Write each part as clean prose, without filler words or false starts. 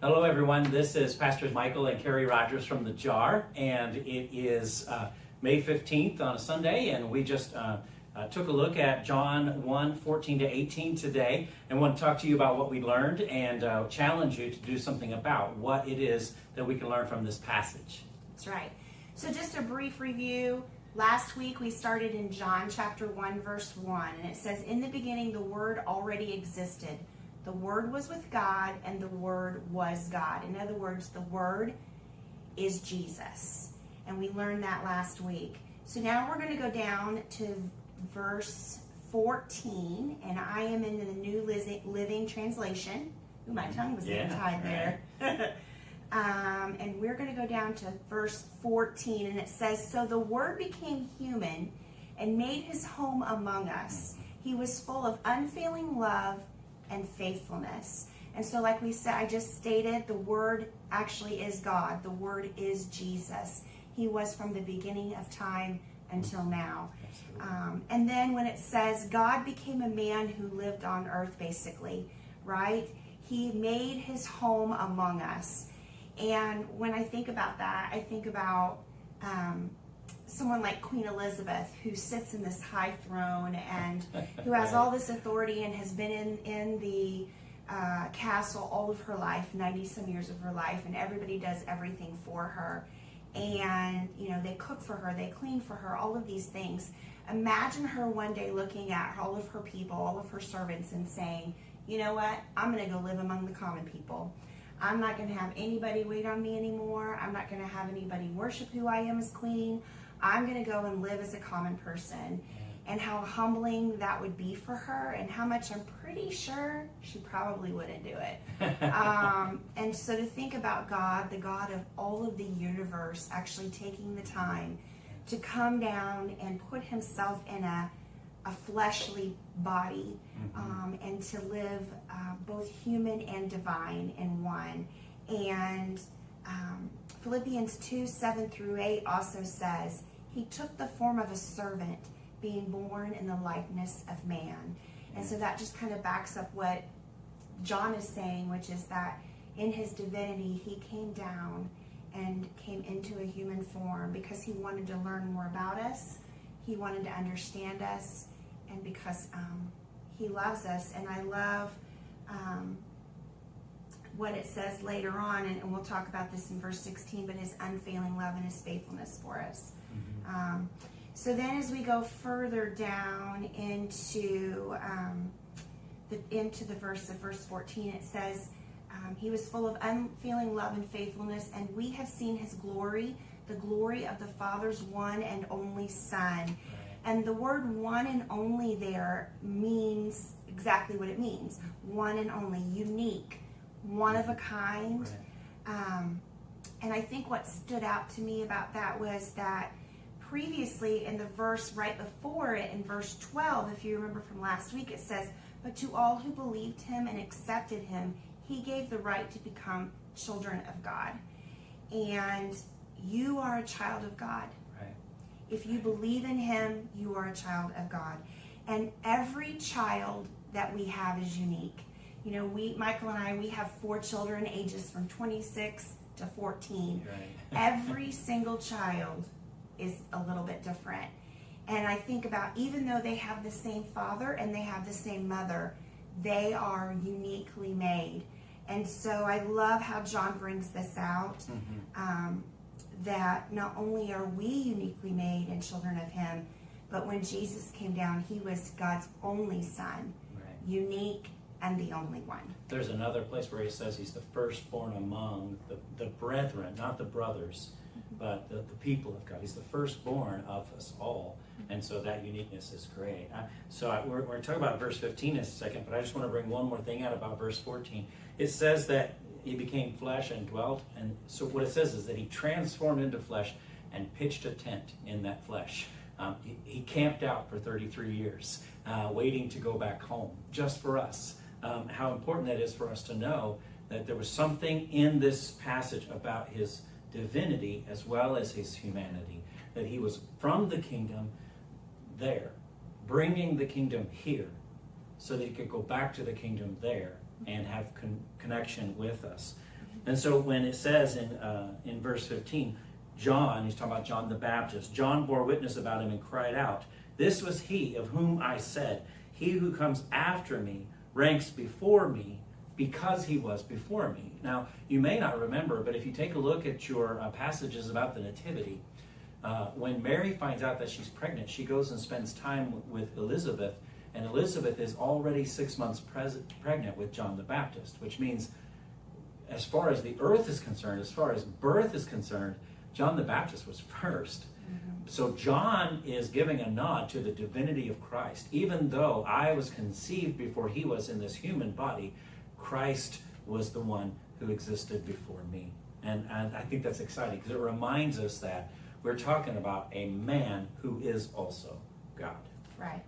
Hello everyone, this is Pastors Michael and Carrie Rogers from The Jar, and it is May 15th on a Sunday, and we just took a look at John 1:14-18 today, and want to talk to you about what we learned and challenge you to do something about what it is that we can learn from this passage. That's right. So just a brief review. Last week we started in John chapter 1 verse 1, and it says, "In the beginning the Word already existed. The Word was with God, and the Word was God." In other words, the Word is Jesus. And we learned that last week. So now we're going to go down to verse 14, and I am in the New Living Translation. Ooh, my tongue was getting tied there. And we're going to go down to verse 14, and it says, "So the Word became human and made his home among us. He was full of unfailing love and faithfulness." And so like we said, I just stated, the Word actually is God. The Word is Jesus. He was from the beginning of time until now. And then when it says God became a man who lived on earth, basically, right? He made his home among us. And when I think about that, I think about someone like Queen Elizabeth, who sits in this high throne and who has all this authority and has been in the castle all of her life, 90 some years of her life, and everybody does everything for her. And, you know, they cook for her, they clean for her, all of these things. Imagine her one day looking at all of her people, all of her servants, and saying, "You know what? I'm going to go live among the common people. I'm not going to have anybody wait on me anymore. I'm not going to have anybody worship who I am as queen. I'm going to go and live as a common person." And how humbling that would be for her, and how much I'm pretty sure she probably wouldn't do it. And so to think about God, the God of all of the universe, actually taking the time to come down and put himself in a fleshly body, and to live both human and divine in one. And Philippians 2:7-8 also says, "He took the form of a servant, being born in the likeness of man." And so that just kind of backs up what John is saying, which is that in his divinity, he came down and came into a human form because he wanted to learn more about us. He wanted to understand us, and because he loves us. And I love what it says later on, and we'll talk about this in verse 16, but his unfailing love and his faithfulness for us. So then as we go further down into the verse 14, it says, "He was full of unfailing love and faithfulness, and we have seen his glory, the glory of the Father's one and only Son." Right. And the word "one and only" there means exactly what it means. One and only, unique, one of a kind. Right. And I think what stood out to me about that was that previously in the verse right before it, in verse 12, if you remember from last week, it says, "But to all who believed him and accepted him, he gave the right to become children of God." And you are a child of God. Right. If you believe in him, you are a child of God. And every child that we have is unique. You know, Michael and I, we have 4 children, ages from 26 to 14. Right. Every single child is a little bit different. And I think about, even though they have the same father and they have the same mother, they are uniquely made. And so I love how John brings this out, that not only are we uniquely made and children of him, but when Jesus came down, he was God's only son, right, unique and the only one. There's another place where he says he's the firstborn among the brethren, not the brothers, but the people of God. He's the firstborn of us all. And so that uniqueness is great. We're going to talk about verse 15 in a second, but I just want to bring one more thing out about verse 14. It says that he became flesh and dwelt. And so what it says is that he transformed into flesh and pitched a tent in that flesh. He camped out for 33 years, waiting to go back home, just for us. How important that is for us to know that there was something in this passage about his divinity as well as his humanity, that he was from the kingdom there, bringing the kingdom here so that he could go back to the kingdom there and have connection with us. And so when it says in verse 15, John, he's talking about John the Baptist, John bore witness about him and cried out, "This was he of whom I said, he who comes after me ranks before me because he was before me." Now, you may not remember, but if you take a look at your passages about the Nativity, when Mary finds out that she's pregnant, she goes and spends time with Elizabeth, and Elizabeth is already 6 months pregnant with John the Baptist, which means as far as the earth is concerned, as far as birth is concerned, John the Baptist was first. Mm-hmm. So John is giving a nod to the divinity of Christ. Even though I was conceived before he was in this human body, Christ was the one who existed before me. And I think that's exciting because it reminds us that we're talking about a man who is also God. Right.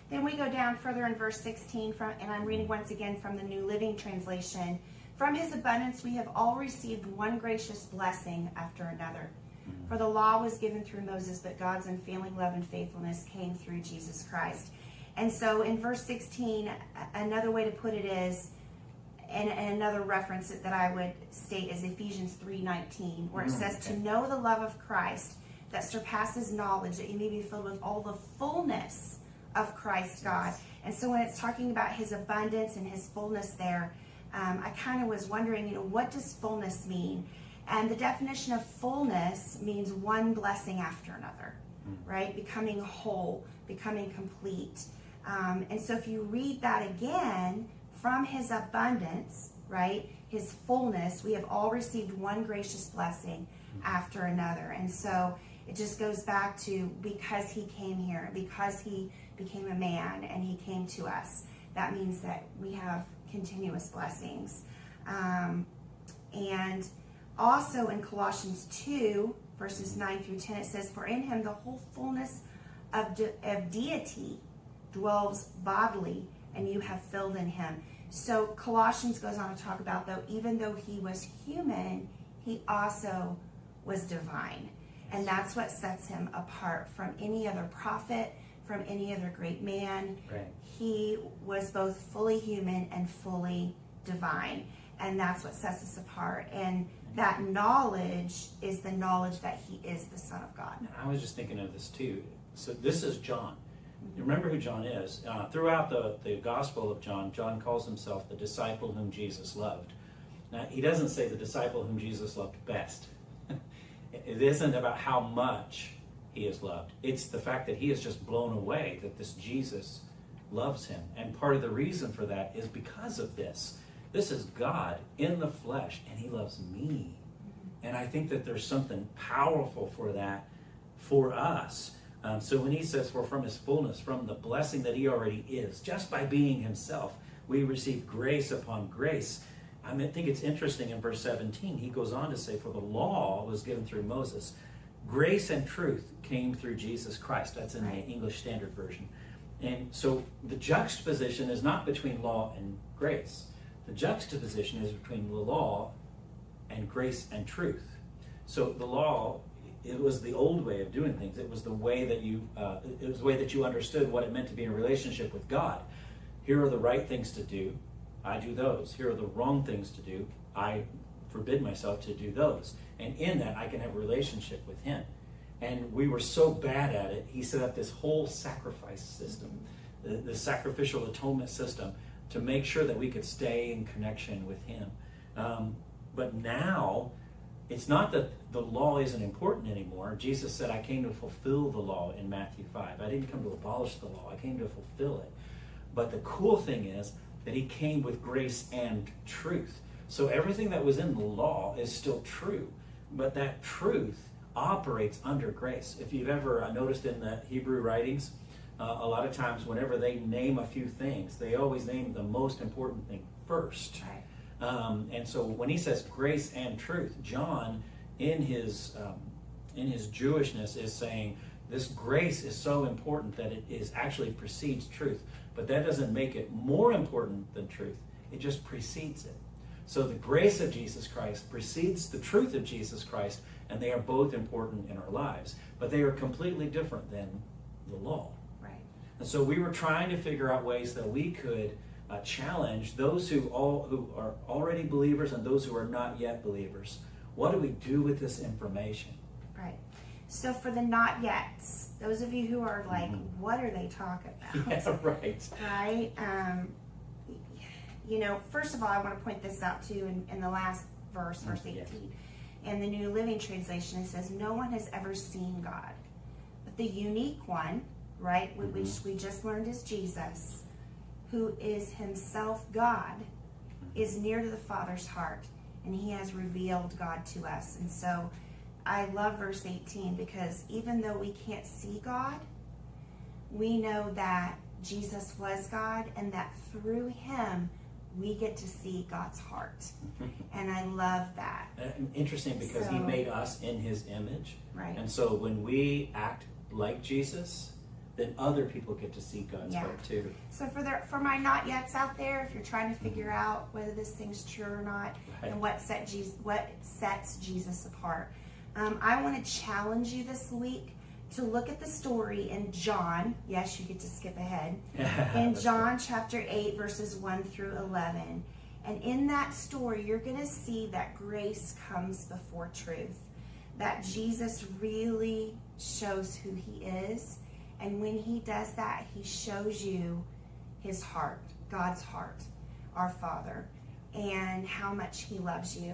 Then we go down further in verse 16, and I'm reading once again from the New Living Translation. "From his abundance we have all received one gracious blessing after another. For the law was given through Moses, but God's unfailing love and faithfulness came through Jesus Christ." And so in verse 16, another way to put it is, and another reference that I would state is Ephesians 3:19, where it says, "To know the love of Christ that surpasses knowledge, that you may be filled with all the fullness of Christ God." And so when it's talking about his abundance and his fullness there, I kind of was wondering, what does fullness mean? And the definition of fullness means one blessing after another, right? Becoming whole, becoming complete. And so if you read that again, from his abundance, right, his fullness, we have all received one gracious blessing after another. And so it just goes back to because he came here, because he became a man and he came to us, that means that we have continuous blessings. And also in Colossians 2, verses 9 through 10, it says, "For in him the whole fullness of deity dwells bodily, and you have filled in him." So Colossians goes on to talk about, though, even though he was human, he also was divine. And that's what sets him apart from any other prophet, from any other great man. Right. He was both fully human and fully divine. And that's what sets us apart. And that knowledge is the knowledge that he is the Son of God. I was just thinking of this too. So this is John. You remember who John is. Throughout the Gospel of John, John calls himself the disciple whom Jesus loved. Now, he doesn't say the disciple whom Jesus loved best. It isn't about how much he is loved. It's the fact that he is just blown away that this Jesus loves him. And part of the reason for that is because of this. This is God in the flesh, and he loves me. And I think that there's something powerful for that for us. So when he says, "For from his fullness, from the blessing that he already is, just by being himself, we receive grace upon grace." I think it's interesting in verse 17, he goes on to say, "For the law was given through Moses. Grace and truth came through Jesus Christ." That's in the English Standard Version. And so the juxtaposition is not between law and grace. The juxtaposition is between the law and grace and truth. So the law, it was the old way of doing things. It was the way that you understood what it meant to be in a relationship with God. Here are the right things to do. I do those. Here are the wrong things to do. I forbid myself to do those. And in that, I can have a relationship with him. And we were so bad at it, he set up this whole sacrifice system, the sacrificial atonement system, to make sure that we could stay in connection with him. But now, it's not that the law isn't important anymore. Jesus said, "I came to fulfill the law" in Matthew 5. I didn't come to abolish the law. I came to fulfill it. But the cool thing is that he came with grace and truth. So everything that was in the law is still true. But that truth operates under grace. If you've ever noticed in the Hebrew writings, a lot of times whenever they name a few things, they always name the most important thing first. Right. And so when he says grace and truth, John, in his Jewishness, is saying this grace is so important that it actually precedes truth. But that doesn't make it more important than truth. It just precedes it. So the grace of Jesus Christ precedes the truth of Jesus Christ, and they are both important in our lives. But they are completely different than the law. Right. And so we were trying to figure out ways that we could challenge those who are already believers and those who are not yet believers. What do we do with this information? Right. So for the not yets, those of you who are like, what are they talking about? Yeah, right. Right? First of all, I want to point this out too in the last verse 18. Yes. In the New Living Translation, it says, no one has ever seen God. But the unique one, right, which we just learned is Jesus, who is himself God, is near to the Father's heart, and he has revealed God to us. And so I love verse 18, because even though we can't see God, we know that Jesus was God, and that through him we get to see God's heart. And I love that. Interesting, because he made us in his image. Right. And so when we act like Jesus, then other people get to see God's heart too. So for my not yets out there, if you're trying to figure out whether this thing's true or not, and what sets Jesus apart, I want to challenge you this week to look at the story in John. Yes, you get to skip ahead. In John chapter 8, verses 1 through 11. And in that story, you're going to see that grace comes before truth. That Jesus really shows who he is. And when he does that, he shows you his heart, God's heart, our Father, and how much he loves you.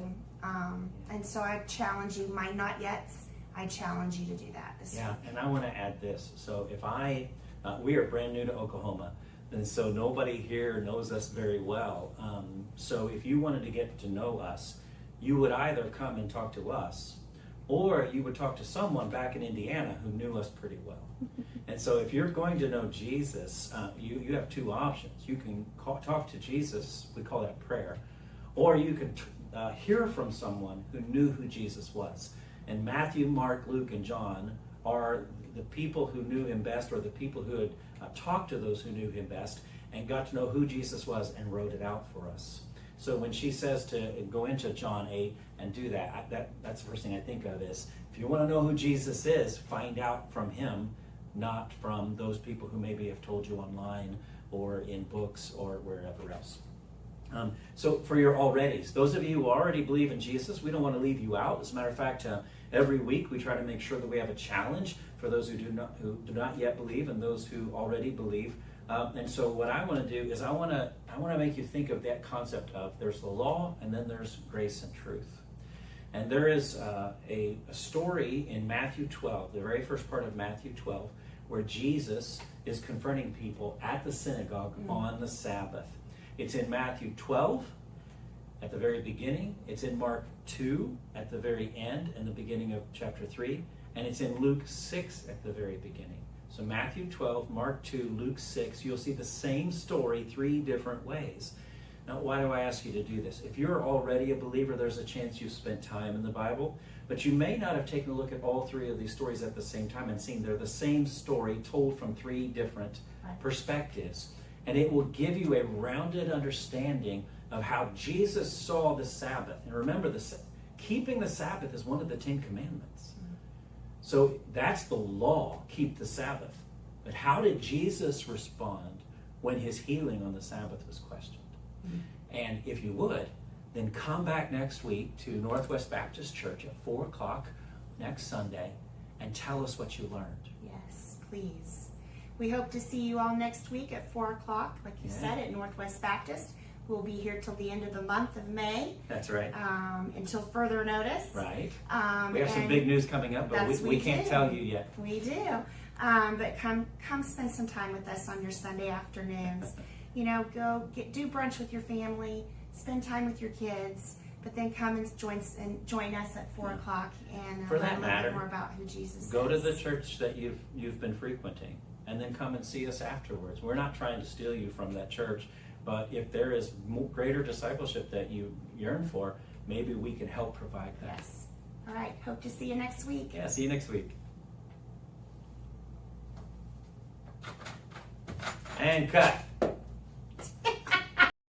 And so I challenge you, my not yets, I challenge you to do that this week. Yeah, and I want to add this. So if we are brand new to Oklahoma, and so nobody here knows us very well. So if you wanted to get to know us, you would either come and talk to us, or you would talk to someone back in Indiana who knew us pretty well. And so if you're going to know Jesus, you have two options. You can talk to Jesus, we call that prayer, or you can hear from someone who knew who Jesus was. And Matthew, Mark, Luke, and John are the people who knew him best, or the people who had talked to those who knew him best and got to know who Jesus was and wrote it out for us. So when she says to go into John 8 and do that, that's the first thing I think of is, if you want to know who Jesus is, find out from him, not from those people who maybe have told you online or in books or wherever else. So for your alreadys, those of you who already believe in Jesus, we don't want to leave you out. As a matter of fact, every week we try to make sure that we have a challenge for those who do not yet believe and those who already believe. And so what I want to do is I want to make you think of that concept of there's the law and then there's grace and truth. And there is a story in Matthew 12, the very first part of Matthew 12, where Jesus is confronting people at the synagogue on the Sabbath. It's in Matthew 12 at the very beginning. It's in Mark 2 at the very end and the beginning of chapter 3. And it's in Luke 6 at the very beginning. So Matthew 12, Mark 2, Luke 6, you'll see the same story three different ways. Now, why do I ask you to do this? If you're already a believer, there's a chance you've spent time in the Bible, but you may not have taken a look at all three of these stories at the same time and seen they're the same story told from three different perspectives. And it will give you a rounded understanding of how Jesus saw the Sabbath. And remember, keeping the Sabbath is one of the 10 Commandments. So that's the law, keep the Sabbath. But how did Jesus respond when his healing on the Sabbath was questioned? And if you would, then come back next week to Northwest Baptist Church at 4 o'clock next Sunday and tell us what you learned. Yes, please. We hope to see you all next week at 4 o'clock, like you said, at Northwest Baptist. We'll be here till the end of the month of May. That's right. Until further notice. Right. We have some big news coming up, but we can't tell you yet. We do. But come spend some time with us on your Sunday afternoons. Go do brunch with your family, spend time with your kids, but then come and join us at 4 o'clock and For learn that a matter, little bit more about who Jesus is. Go to the church that you've been frequenting, and then come and see us afterwards. We're not trying to steal you from that church, but if there is greater discipleship that you yearn for, maybe we can help provide that. Yes. All right. Hope to see you next week. Yeah, see you next week. And cut.